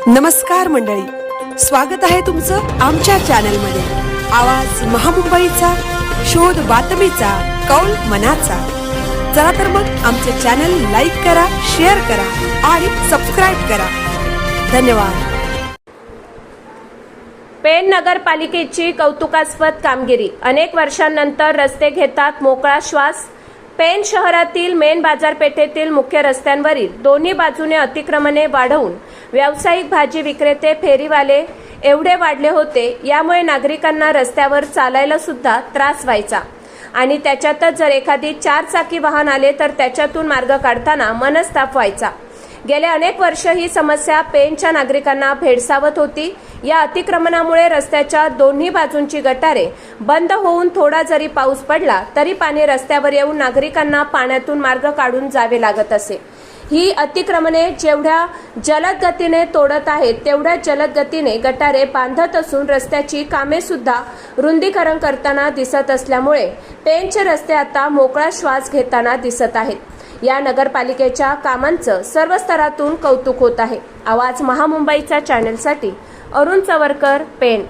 नमस्कार मंडळी, स्वागत आहे तुमचं आमच्या चॅनलमध्ये। आवाज महामुंबईचा, शोध बातमीचा, कौल मनाचा। चला तर मग आमचे चॅनल लाईक करा, शेअर करा आणि सबस्क्राइब करा। धन्यवाद। पेण नगरपालिकेची कौतुकास्पद कामगिरी। अनेक वर्षांनंतर रस्ते घेतात मोकळा श्वास। पेण शहरातील मेन बाजारपेठेतील मुख्य रस्त्यांवरील दोन्ही बाजूने अतिक्रमणे वाढवून व्यावसायिक भाजी विक्रेते, फेरीवाले एवढे वाढले होते, यामुळे नागरिकांना रस्त्यावर चालायला सुद्धा त्रास व्हायचा आणि त्याच्यातच जर एखादी 4 चाकी वाहन आले तर त्याच्यातून मार्ग काढताना मनस्ताप व्हायचा। गेले अनेक वर्ष ही समस्या पेणच्या नागरिकांना भेडसावत होती। या अतिक्रमणामुळे रस्त्याच्या दोन्ही बाजूंची गटारे बंद होऊन थोडा जरी पाऊस पडला तरी पाणी रस्त्यावर येऊन नागरिकांना पाण्यातून मार्ग काढून जावे लागत असे। ही अतिक्रमणे जेवढ्या जलद गतीने तोडत आहेत तेवढ्या जलद गतीने गटारे बांधत असून रस्त्याची कामे सुद्धा रुंदीकरण करताना दिसत असल्यामुळे पेणचे रस्ते आता मोकळा श्वास घेताना दिसत आहेत। या नगरपालिकेच्या कामांचं सर्व स्तरातून कौतुक होत आहे। आवाज महामुंबईच्या चॅनलसाठी अरुण चवरकर, पेण।